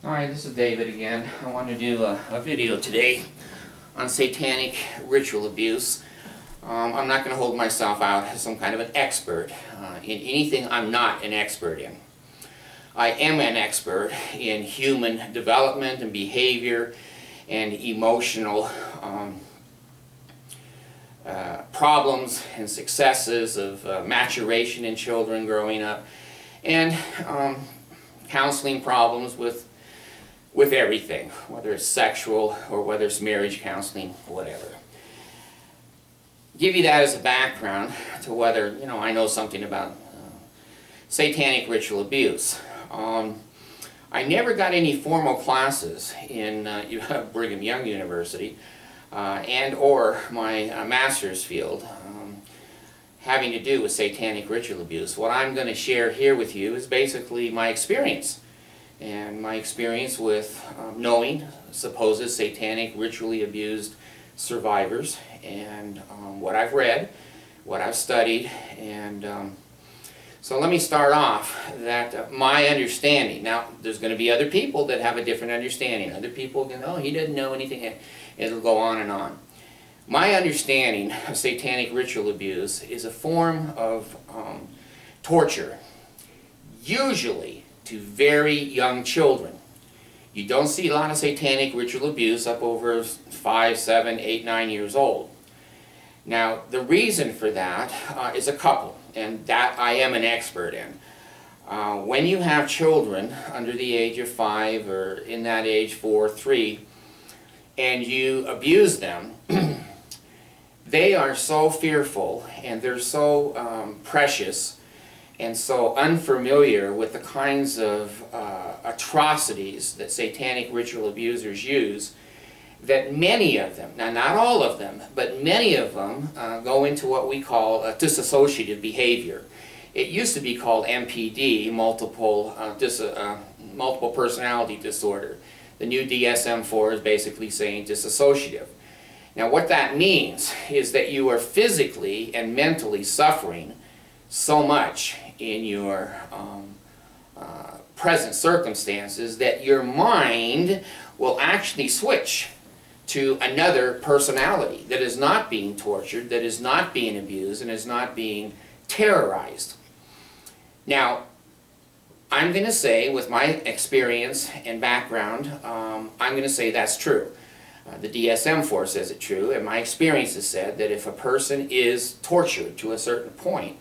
Hi, this is David again. I want to do a video today on satanic ritual abuse. I'm not going to hold myself out as some kind of an expert in anything I'm not an expert in. I am an expert in human development and behavior and emotional problems and successes of maturation in children growing up, and counseling problems with everything, whether it's sexual or whether it's marriage counseling, whatever. Give you that as a background to whether, I know something about satanic ritual abuse. I never got any formal classes in Brigham Young University and or my master's field having to do with satanic ritual abuse. What I'm going to share here with you is basically my experience. And my experience with knowing supposed satanic ritually abused survivors, and what I've read, what I've studied, and so let me start off that my understanding. Now, there's going to be other people that have a different understanding. Other people can, oh, he doesn't know anything. It'll go on and on. My understanding of satanic ritual abuse is a form of torture, usually to very young children. You don't see a lot of satanic ritual abuse up over 5, 7, 8, 9 years old. Now, the reason for that is a couple, and that I am an expert in. When you have children under the age of 5 or in that age 4, 3, and you abuse them, they are so fearful and they're so precious and so unfamiliar with the kinds of atrocities that satanic ritual abusers use, that many of them, now not all of them, but many of them go into what we call dissociative behavior. It used to be called MPD, multiple personality disorder. The new DSM-4 is basically saying dissociative. Now what that means is that you are physically and mentally suffering so much in your present circumstances that your mind will actually switch to another personality that is not being tortured, that is not being abused, and is not being terrorized. Now, I'm going to say, with my experience and background, I'm going to say that's true. The DSM-4 says it's true, and my experience has said that if a person is tortured to a certain point,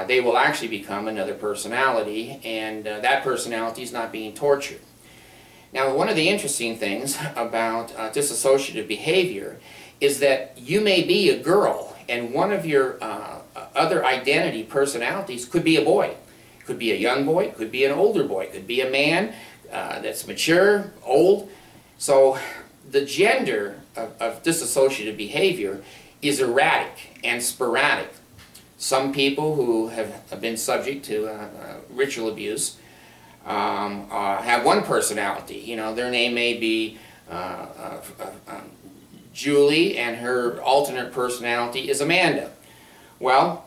they will actually become another personality, and that personality is not being tortured. Now, one of the interesting things about dissociative behavior is that you may be a girl, and one of your other identity personalities could be a boy. It could be a young boy, it could be an older boy, it could be a man that's mature, old. So the gender of dissociative behavior is erratic and sporadic. Some people who have been subject to ritual abuse have one personality. Their name may be Julie, and her alternate personality is Amanda. Well,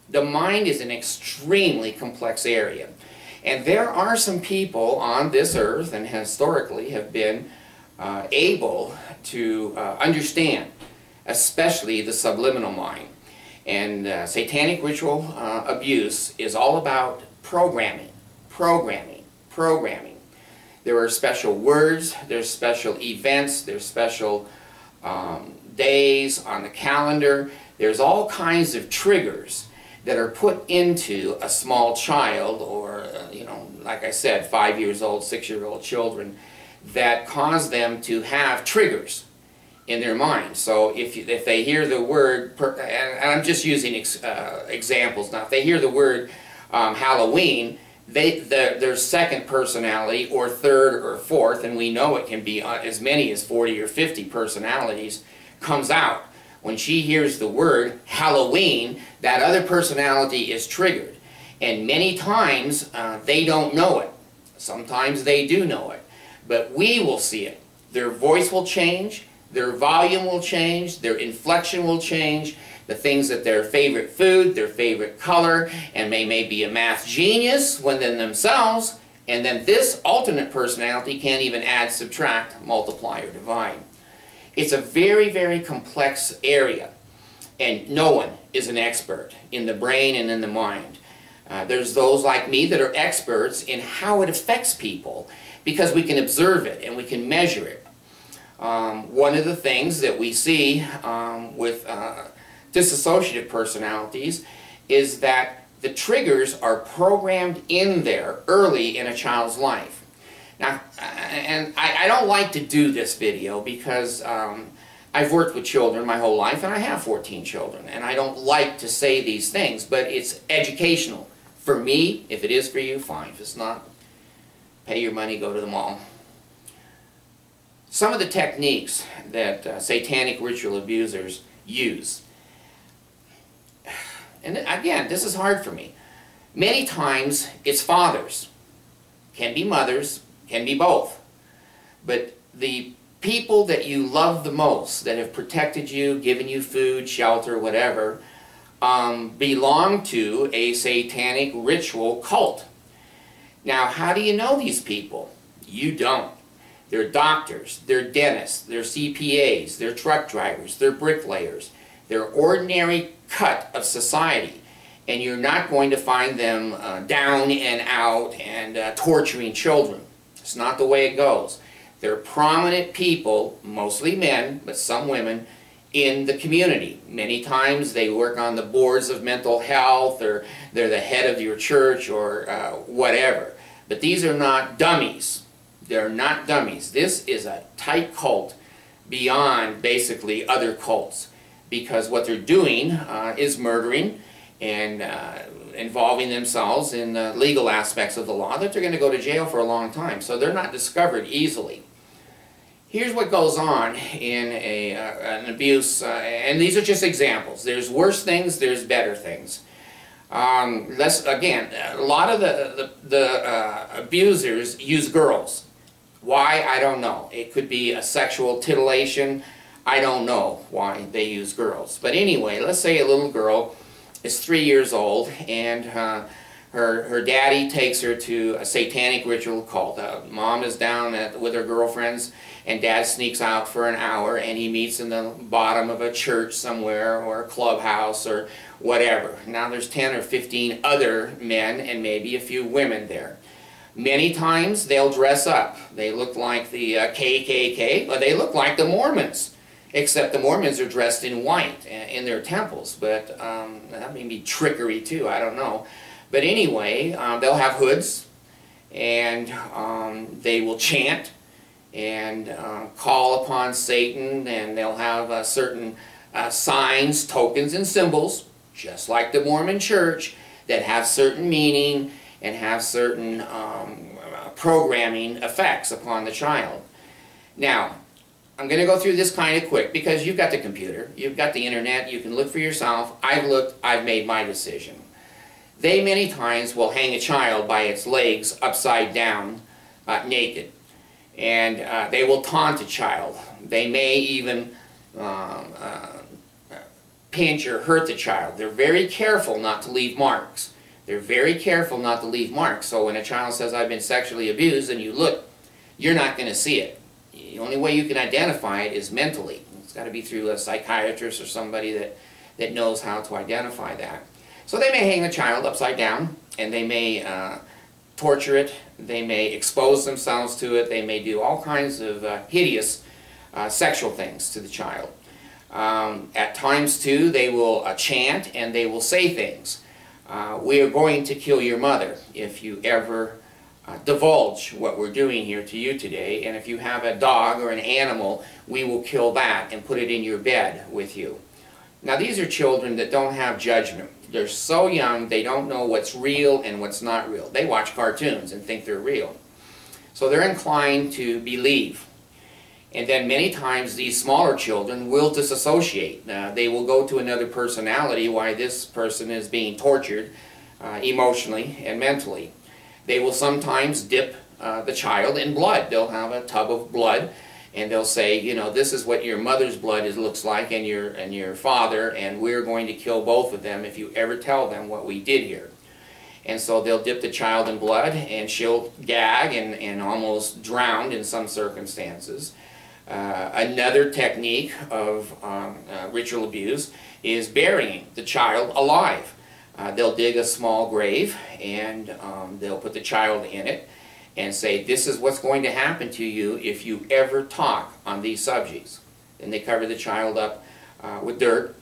the mind is an extremely complex area. And there are some people on this earth, and historically have been able to understand, especially the subliminal mind. And satanic ritual abuse is all about programming, programming, programming. There are special words, there's special events, there's special days on the calendar. There's all kinds of triggers that are put into a small child, or like I said, 5 years old, 6-year-old children, that cause them to have triggers in their mind. So if they hear the word, and I'm just using examples now, if they hear the word Halloween, their second personality, or third or fourth, and we know it can be as many as 40 or 50 personalities, comes out. When she hears the word Halloween, that other personality is triggered. And many times they don't know it. Sometimes they do know it. But we will see it. Their voice will change, their volume will change, their inflection will change, the things that their favorite food, their favorite color, and they may be a math genius when themselves And then this alternate personality can't even add, subtract, multiply, or divide. It's a very, very complex area, and no one is an expert in the brain and in the mind. There's those like me that are experts in how it affects people because we can observe it and we can measure it. One of the things that we see with dissociative personalities is that the triggers are programmed in there early in a child's life. Now, and I don't like to do this video because I've worked with children my whole life and I have 14 children, and I don't like to say these things, but it's educational. For me, if it is for you, fine. If it's not, pay your money, go to the mall. Some of the techniques that satanic ritual abusers use, and again, this is hard for me. Many times it's fathers, can be mothers, can be both. But the people that you love the most, that have protected you, given you food, shelter, whatever, belong to a satanic ritual cult. Now, how do you know these people? You don't. They're doctors, they're dentists, they're CPAs, they're truck drivers, they're bricklayers. They're ordinary cut of society. And you're not going to find them down and out and torturing children. It's not the way it goes. They're prominent people, mostly men, but some women, in the community. Many times they work on the boards of mental health, or they're the head of your church, or whatever. But these are not dummies. They're not dummies. This is a tight cult beyond basically other cults, because what they're doing is murdering and involving themselves in legal aspects of the law that they're going to go to jail for a long time. So they're not discovered easily. Here's what goes on in an abuse, and these are just examples. There's worse things, there's better things. Again, a lot of the abusers use girls. Why? I don't know. It could be a sexual titillation. I don't know why they use girls. But anyway, let's say a little girl is 3 years old, and her daddy takes her to a satanic ritual cult. Mom is down with her girlfriends, and dad sneaks out for an hour, and he meets in the bottom of a church somewhere, or a clubhouse, or whatever. Now there's 10 or 15 other men and maybe a few women there. Many times they'll dress up. They look like the KKK, but they look like the Mormons. Except the Mormons are dressed in white in their temples, but that may be trickery too, I don't know. But anyway, they'll have hoods, and they will chant and call upon Satan, and they'll have certain signs, tokens, and symbols, just like the Mormon Church, that have certain meaning and have certain programming effects upon the child. Now, I'm going to go through this kind of quick because you've got the computer, you've got the internet, you can look for yourself. I've looked, I've made my decision. They many times will hang a child by its legs upside down, naked. And they will taunt a child. They may even pinch or hurt the child. They're very careful not to leave marks. They're very careful not to leave marks. So when a child says, I've been sexually abused, and you look, you're not going to see it. The only way you can identify it is mentally. It's got to be through a psychiatrist or somebody that knows how to identify that. So they may hang the child upside down, and they may torture it, they may expose themselves to it, they may do all kinds of hideous sexual things to the child. At times too, they will chant and they will say things. We are going to kill your mother if you ever divulge what we're doing here to you today, and if you have a dog or an animal, we will kill that and put it in your bed with you. Now these are children that don't have judgment. They're so young, they don't know what's real and what's not real. They watch cartoons and think they're real. So they're inclined to believe. And then many times these smaller children will disassociate. They will go to another personality while this person is being tortured emotionally and mentally. They will sometimes dip the child in blood. They'll have a tub of blood, and they'll say, you know, this is what your mother's blood looks like, and your father, and we're going to kill both of them if you ever tell them what we did here. And so they'll dip the child in blood, and she'll gag and almost drown in some circumstances. Another technique of ritual abuse is burying the child alive. They'll dig a small grave, and they'll put the child in it and say, this is what's going to happen to you if you ever talk on these subjects. Then they cover the child up with dirt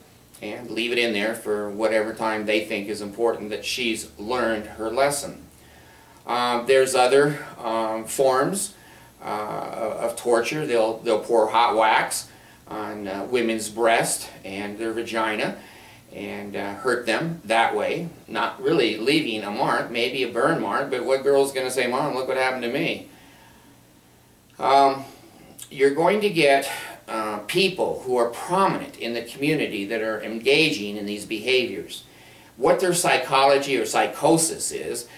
and leave it in there for whatever time they think is important that she's learned her lesson. There's other forms of torture. They'll pour hot wax on women's breast and their vagina and hurt them that way, not really leaving a mark, maybe a burn mark, but what girl's going to say, Mom, look what happened to me? You're going to get people who are prominent in the community that are engaging in these behaviors. What their psychology or psychosis is,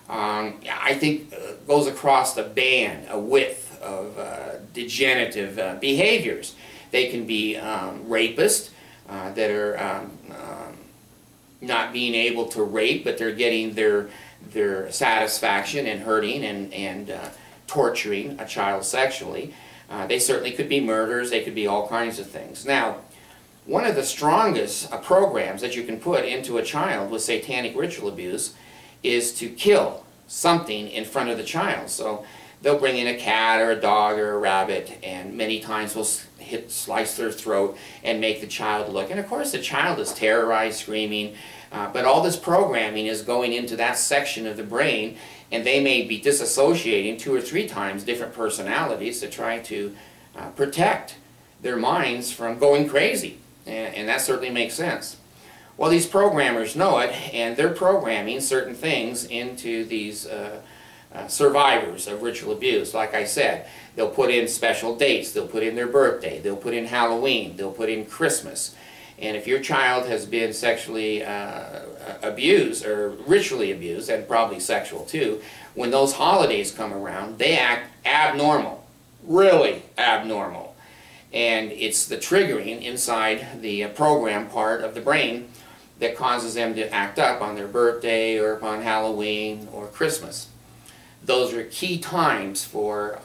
I think goes across a band, a width of degenerative behaviors. They can be rapists that are not being able to rape, but they're getting their satisfaction in hurting and torturing a child sexually. They certainly could be murders, they could be all kinds of things. Now, one of the strongest programs that you can put into a child with satanic ritual abuse is to kill something in front of the child. So they'll bring in a cat or a dog or a rabbit, and many times will slice their throat and make the child look. And of course the child is terrorized, screaming, but all this programming is going into that section of the brain, and they may be dissociating 2 or 3 times different personalities to try to protect their minds from going crazy. And that certainly makes sense. Well, these programmers know it, and they're programming certain things into these survivors of ritual abuse. Like I said, they'll put in special dates, they'll put in their birthday, they'll put in Halloween, they'll put in Christmas. And if your child has been sexually abused, or ritually abused, and probably sexual too, when those holidays come around, they act abnormal, really abnormal. And it's the triggering inside the program part of the brain that causes them to act up on their birthday or upon Halloween or Christmas. Those are key times for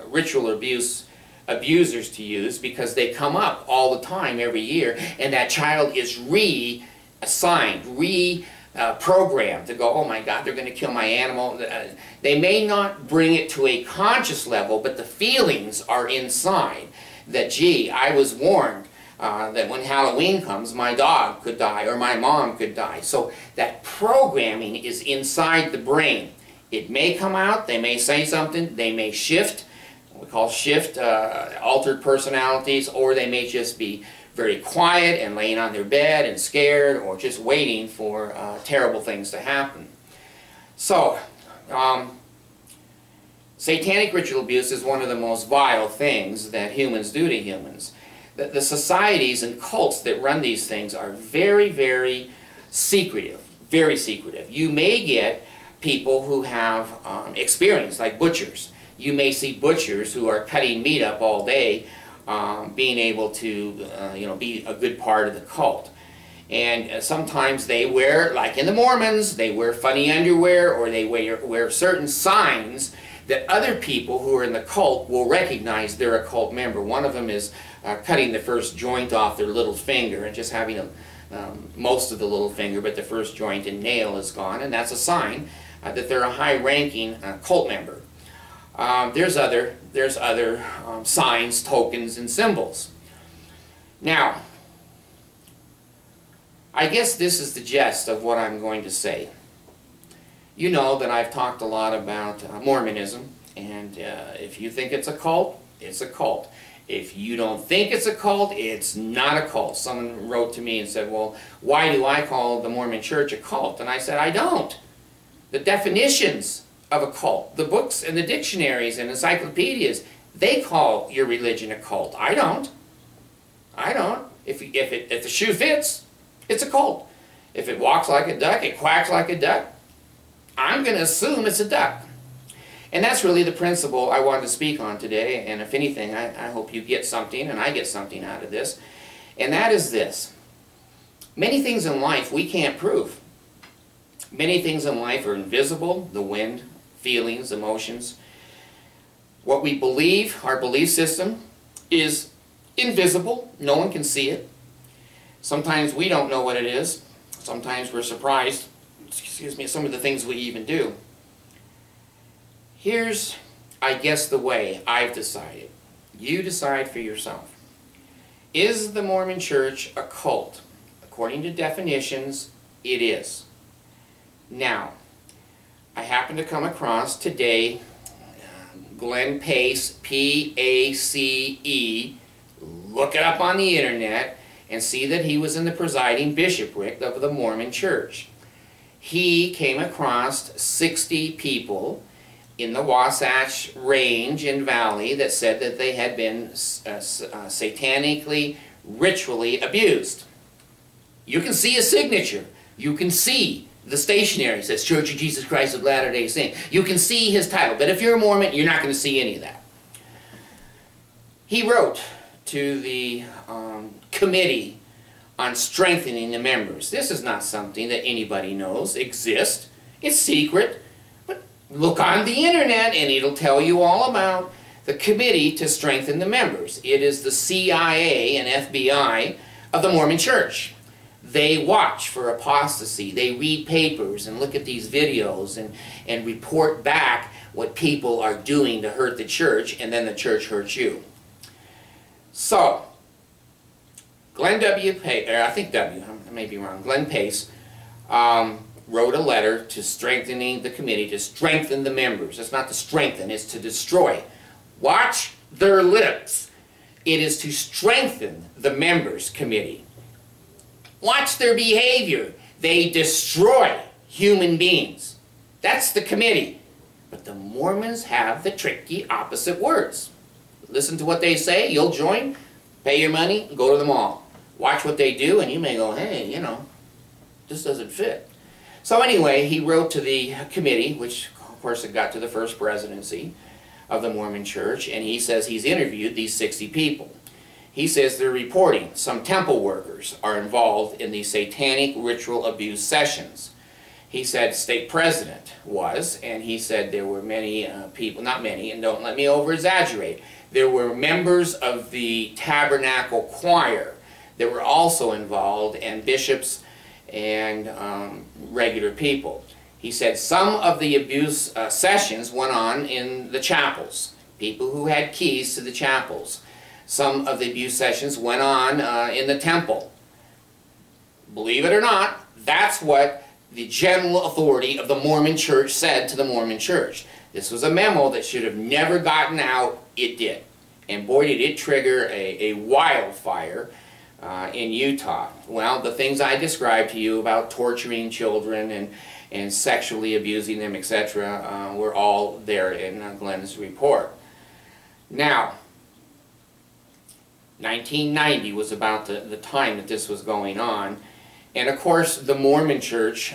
ritual abusers to use, because they come up all the time every year, and that child is reassigned, programmed to go, oh my God, they're going to kill my animal. They may not bring it to a conscious level, but the feelings are inside that, gee, I was warned that when Halloween comes, my dog could die or my mom could die. So that programming is inside the brain. It may come out, they may say something, they may shift, we call shift altered personalities, or they may just be very quiet and laying on their bed and scared, or just waiting for terrible things to happen. So, satanic ritual abuse is one of the most vile things that humans do to humans. The societies and cults that run these things are very, very secretive, very secretive. You may get people who have experience, like butchers. You may see butchers who are cutting meat up all day, being able to be a good part of the cult. And sometimes they wear, like in the Mormons, they wear funny underwear, or they wear certain signs that other people who are in the cult will recognize they're a cult member. One of them is cutting the first joint off their little finger and just having most of the little finger, but the first joint and nail is gone, and that's a sign that they're a high-ranking cult member. There's other signs, tokens, and symbols. Now, I guess this is the gist of what I'm going to say. You know that I've talked a lot about Mormonism, and if you think it's a cult, it's a cult. If you don't think it's a cult, it's not a cult. Someone wrote to me and said, well, why do I call the Mormon Church a cult? And I said, I don't. The definitions of a cult, the books and the dictionaries and encyclopedias, they call your religion a cult. I don't. I don't. If the shoe fits, it's a cult. If it walks like a duck, it quacks like a duck, I'm going to assume it's a duck. And that's really the principle I wanted to speak on today, and if anything, I hope you get something, and I get something out of this. And that is this. Many things in life we can't prove. Many things in life are invisible, the wind, feelings, emotions. What we believe, our belief system, is invisible. No one can see it. Sometimes we don't know what it is. Sometimes we're surprised, excuse me, some of the things we even do. Here's, I guess, the way I've decided. You decide for yourself. Is the Mormon Church a cult? According to definitions, it is. Now, I happen to come across today Glenn Pace, P-A-C-E. Look it up on the internet and see that he was in the presiding bishopric of the Mormon Church. He came across 60 people in the Wasatch Range and Valley that said that they had been satanically, ritually abused. You can see a signature. You can see the stationery. It says Church of Jesus Christ of Latter-day Saints. You can see his title. But if you're a Mormon, you're not going to see any of that. He wrote to the committee on strengthening the members. This is not something that anybody knows exists. It's secret. But look on the internet and it'll tell you all about the committee to strengthen the members. It is the CIA and FBI of the Mormon Church. They watch for apostasy. They read papers and look at these videos and report back what people are doing to hurt the church, and then the church hurts you. So, Glenn W. Pace, or I think W, I may be wrong, Glenn Pace wrote a letter to strengthening the committee, to strengthen the members. It's not to strengthen, it's to destroy. Watch their lips. It is to strengthen the members committee. Watch their behavior. They destroy human beings. That's the committee. But the Mormons have the tricky opposite words. Listen to what they say, you'll join, pay your money, go to the mall. Watch what they do, and you may go, hey, you know, this doesn't fit. So anyway, he wrote to the committee, which of course it got to the first presidency of the Mormon Church, and he says he's interviewed these 60 people. He says they're reporting some temple workers are involved in the satanic ritual abuse sessions. He said state president was, and he said there were many people, not many, and don't let me over-exaggerate, there were members of the tabernacle choir that were also involved, and bishops and regular people. He said some of the abuse sessions went on in the chapels, people who had keys to the chapels. Some of the abuse sessions went on in the temple. Believe it or not, that's what the general authority of the Mormon Church said to the Mormon Church. This was a memo that should have never gotten out. It did. And boy, did it trigger a wildfire in Utah. Well, the things I described to you about torturing children and sexually abusing them, etc., were all there in Glenn's report. Now, 1990 was about the time that this was going on. And of course, the Mormon Church,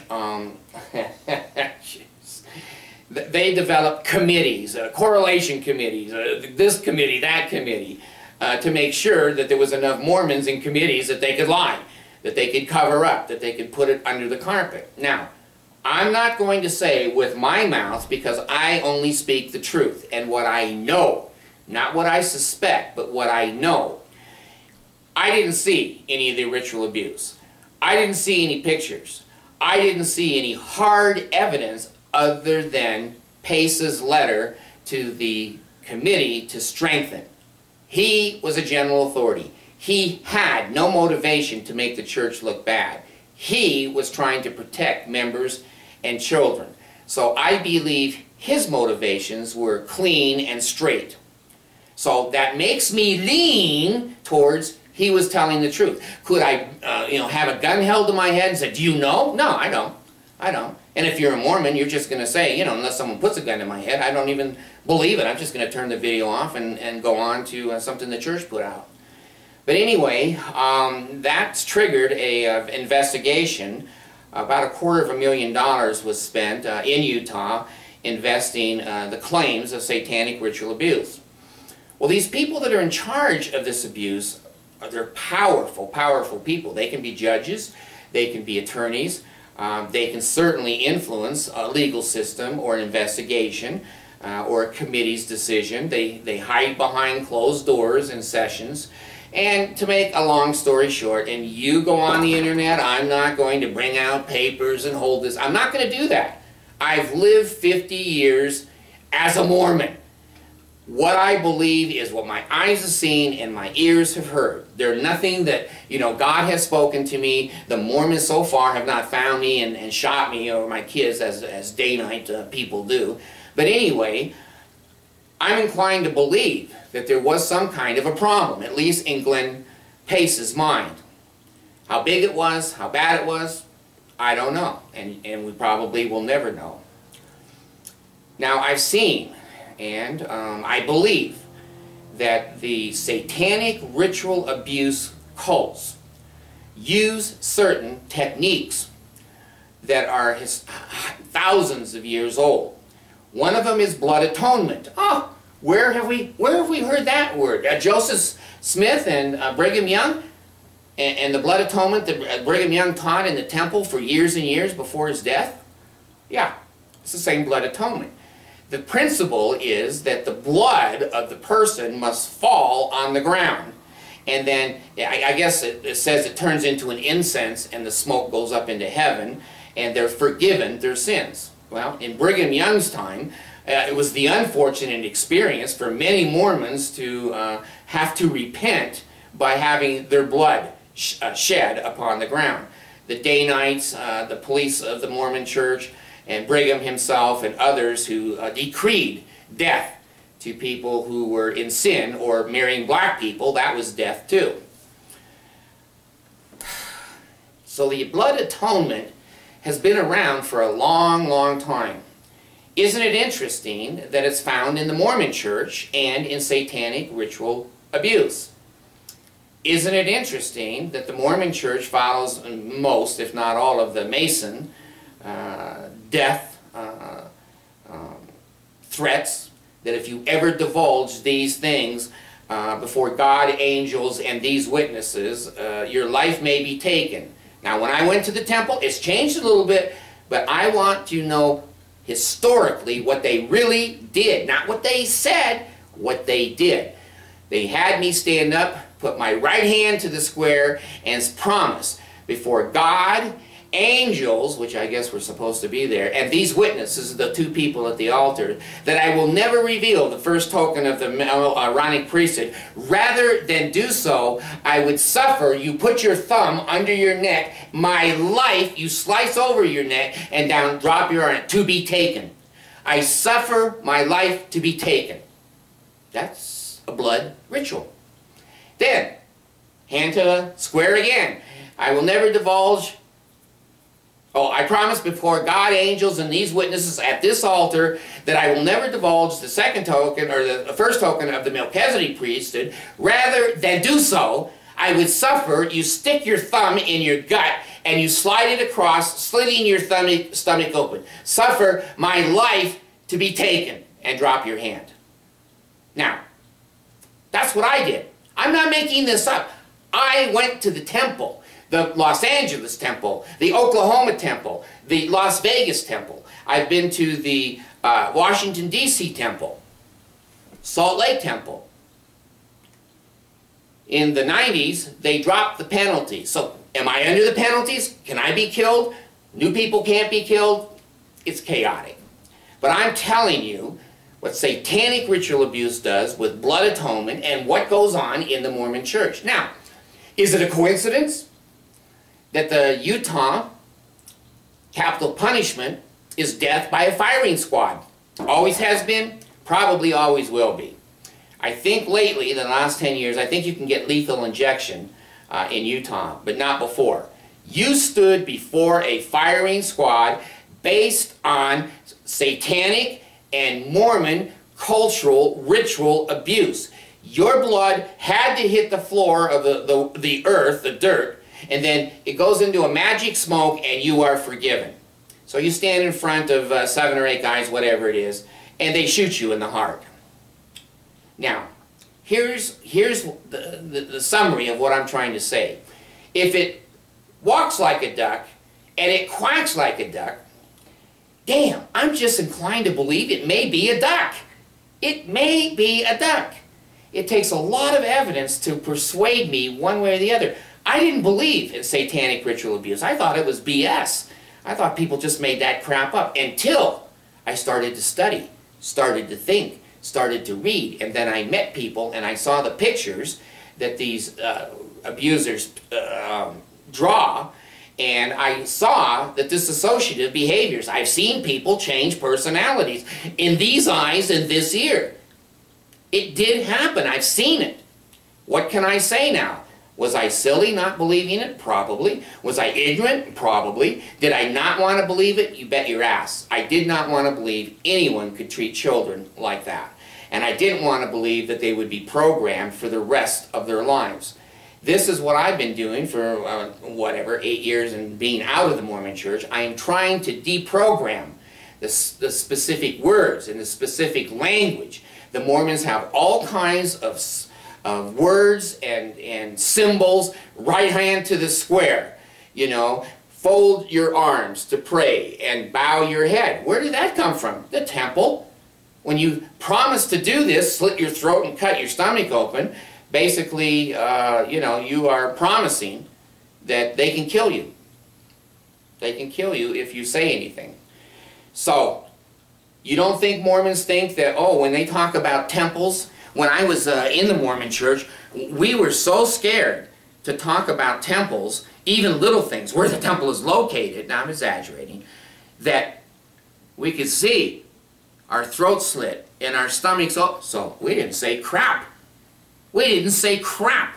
they developed committees, correlation committees, this committee, that committee, to make sure that there was enough Mormons in committees that they could lie, that they could cover up, that they could put it under the carpet. Now, I'm not going to say with my mouth, because I only speak the truth and what I know, not what I suspect, but what I know. I didn't see any of the ritual abuse. I didn't see any pictures. I didn't see any hard evidence other than Pace's letter to the committee to strengthen. He was a general authority. He had no motivation to make the church look bad. He was trying to protect members and children. So I believe his motivations were clean and straight. So that makes me lean towards he was telling the truth. Could I, have a gun held to my head and say, do you know? No, I don't. I don't. And if you're a Mormon, you're just going to say, unless someone puts a gun in my head, I don't even believe it. I'm just going to turn the video off and go on to something the church put out. But anyway, that's triggered a investigation. About $250,000 was spent in Utah investing the claims of satanic ritual abuse. Well, these people that are in charge of this abuse, they're powerful, powerful people. They can be judges, they can be attorneys, They can certainly influence a legal system or an investigation or a committee's decision. They hide behind closed doors in sessions. And to make a long story short, and you go on the internet, I'm not going to bring out papers and hold this. I'm not going to do that. I've lived 50 years as a Mormon. What I believe is what my eyes have seen and my ears have heard. There's nothing that, God has spoken to me. The Mormons so far have not found me and shot me or my kids as day-night people do. But anyway, I'm inclined to believe that there was some kind of a problem, at least in Glenn Pace's mind. How big it was, how bad it was, I don't know. And we probably will never know. Now, I've seen, and I believe, that the satanic ritual abuse cults use certain techniques that are thousands of years old. One of them is blood atonement. Oh, where have we heard that word? Joseph Smith and Brigham Young, and the blood atonement that Brigham Young taught in the temple for years and years before his death? Yeah, it's the same blood atonement. The principle is that the blood of the person must fall on the ground. And then, I guess it says it turns into an incense and the smoke goes up into heaven and they're forgiven their sins. Well, in Brigham Young's time, it was the unfortunate experience for many Mormons to have to repent by having their blood shed upon the ground. The Day-Nights, the police of the Mormon Church, and Brigham himself and others who decreed death to people who were in sin or marrying black people, that was death too. So the blood atonement has been around for a long, long time. Isn't it interesting that it's found in the Mormon Church and in satanic ritual abuse? Isn't it interesting that the Mormon Church follows most, if not all, of the Mason death threats, that if you ever divulge these things before God, angels, and these witnesses, your life may be taken. Now, when I went to the temple, it's changed a little bit, but I want to know historically what they really did. Not what they said, what they did. They had me stand up, put my right hand to the square, and promise before God, angels, which I guess were supposed to be there, and these witnesses, the two people at the altar, that I will never reveal the first token of the Aaronic priesthood. Rather than do so, I would suffer you put your thumb under your neck, my life, you slice over your neck, and down drop your arm, to be taken. I suffer my life to be taken. That's a blood ritual. Then, hand to the square again. I will never divulge. Oh, I promise before God, angels, and these witnesses at this altar that I will never divulge the second token or the first token of the Melchizedek priesthood. Rather than do so, I would suffer you stick your thumb in your gut and you slide it across, slitting your stomach open. Suffer my life to be taken, and drop your hand. Now, that's what I did. I'm not making this up. I went to the temple. The Los Angeles temple, the Oklahoma temple, the Las Vegas temple. I've been to the Washington, D.C. temple, Salt Lake temple. In the 90s, they dropped the penalty. So, am I under the penalties? Can I be killed? New people can't be killed? It's chaotic. But I'm telling you what satanic ritual abuse does with blood atonement and what goes on in the Mormon Church. Now, is it a coincidence that the Utah capital punishment is death by a firing squad? Always has been, probably always will be. I think lately, the last 10 years, I think you can get lethal injection in Utah, but not before. You stood before a firing squad based on satanic and Mormon cultural ritual abuse. Your blood had to hit the floor of the earth, the dirt, and then it goes into a magic smoke and you are forgiven. So you stand in front of 7 or 8 guys, whatever it is, and they shoot you in the heart. Now, here's the summary of what I'm trying to say. If it walks like a duck and it quacks like a duck, damn, I'm just inclined to believe it may be a duck. It may be a duck. It takes a lot of evidence to persuade me one way or the other. I didn't believe in satanic ritual abuse. I thought it was BS. I thought people just made that crap up until I started to study, started to think, started to read, and then I met people and I saw the pictures that these abusers draw, and I saw the dissociative behaviors. I've seen people change personalities in these eyes and this ear. It did happen. I've seen it. What can I say now? Was I silly not believing it? Probably. Was I ignorant? Probably. Did I not want to believe it? You bet your ass. I did not want to believe anyone could treat children like that. And I didn't want to believe that they would be programmed for the rest of their lives. This is what I've been doing for, 8 years and being out of the Mormon Church. I am trying to deprogram the specific words and the specific language. The Mormons have all kinds of words and symbols. Right hand to the square, you know. Fold your arms to pray and bow your head. Where did that come from? The temple. When you promise to do this, slit your throat and cut your stomach open, basically, you know, you are promising that they can kill you. They can kill you if you say anything. So, you don't think Mormons think that, oh, when they talk about temples, when I was in the Mormon Church, we were so scared to talk about temples, even little things, where the temple is located, now I'm exaggerating, that we could see our throat slit and our stomachs open. So we didn't say crap. We didn't say crap.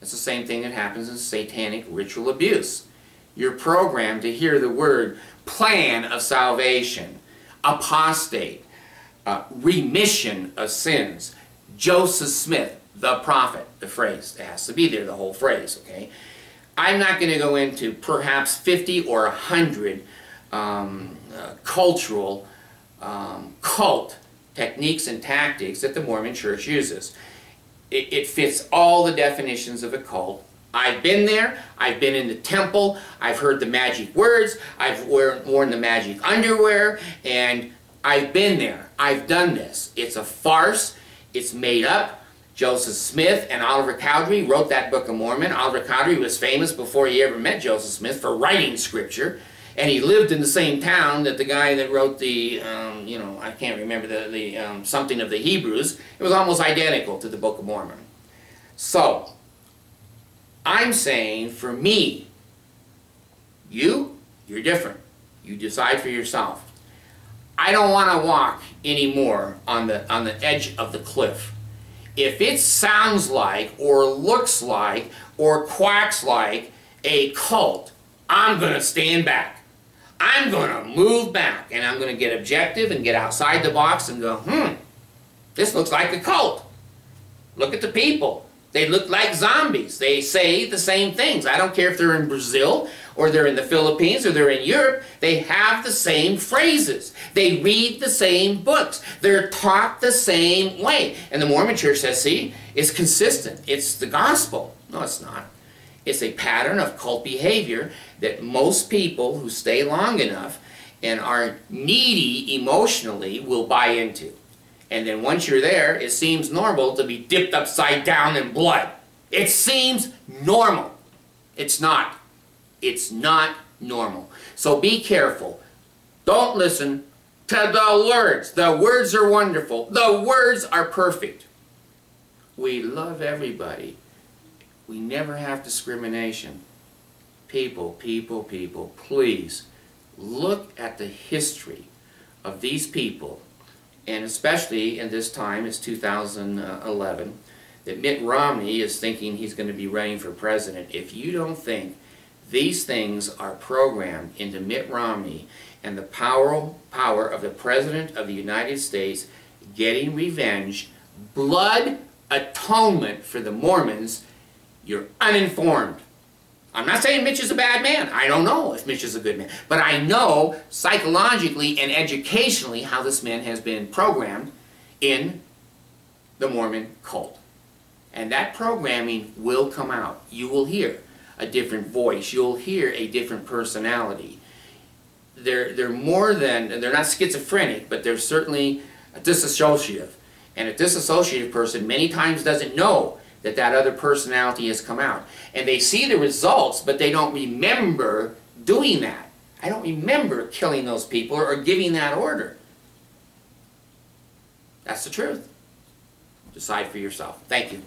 It's the same thing that happens in satanic ritual abuse. You're programmed to hear the word plan of salvation, apostate, remission of sins. Joseph Smith, the prophet, the phrase. It has to be there, the whole phrase, okay? I'm not going to go into perhaps 50 or 100 cultural cult techniques and tactics that the Mormon Church uses. It fits all the definitions of a cult. I've been there, I've been in the temple, I've heard the magic words, I've worn the magic underwear, and I've been there. I've done this. It's a farce. It's made up. Joseph Smith and Oliver Cowdery wrote that Book of Mormon. Oliver Cowdery was famous before he ever met Joseph Smith for writing scripture. And he lived in the same town that the guy that wrote the, you know, I can't remember the something of the Hebrews. It was almost identical to the Book of Mormon. So, I'm saying for me, you're different. You decide for yourself. I don't want to walk anymore on the edge of the cliff. If it sounds like, or looks like, or quacks like a cult, I'm going to stand back. I'm going to move back, and I'm going to get objective and get outside the box and go, this looks like a cult. Look at the people. They look like zombies. They say the same things. I don't care if they're in Brazil, or they're in the Philippines, or they're in Europe. They have the same phrases. They read the same books. They're taught the same way. And the Mormon Church says, see, it's consistent. It's the gospel. No, it's not. It's a pattern of cult behavior that most people who stay long enough and are needy emotionally will buy into. And then once you're there, it seems normal to be dipped upside down in blood. It seems normal. It's not. It's not normal. So be careful. Don't listen to the words. The words are wonderful. The words are perfect. We love everybody. We never have discrimination. People, people, people, please look at the history of these people, and especially in this time, it's 2011, that Mitt Romney is thinking he's going to be running for president. If you don't think these things are programmed into Mitt Romney and the power of the President of the United States getting revenge, blood atonement for the Mormons, you're uninformed. I'm not saying Mitch is a bad man. I don't know if Mitch is a good man. But I know psychologically and educationally how this man has been programmed in the Mormon cult. And that programming will come out. You will hear a different voice. You'll hear a different personality. They're more than, they're not schizophrenic, but they're certainly dissociative. And a dissociative person many times doesn't know that that other personality has come out. And they see the results, but they don't remember doing that. I don't remember killing those people or giving that order. That's the truth. Decide for yourself. Thank you.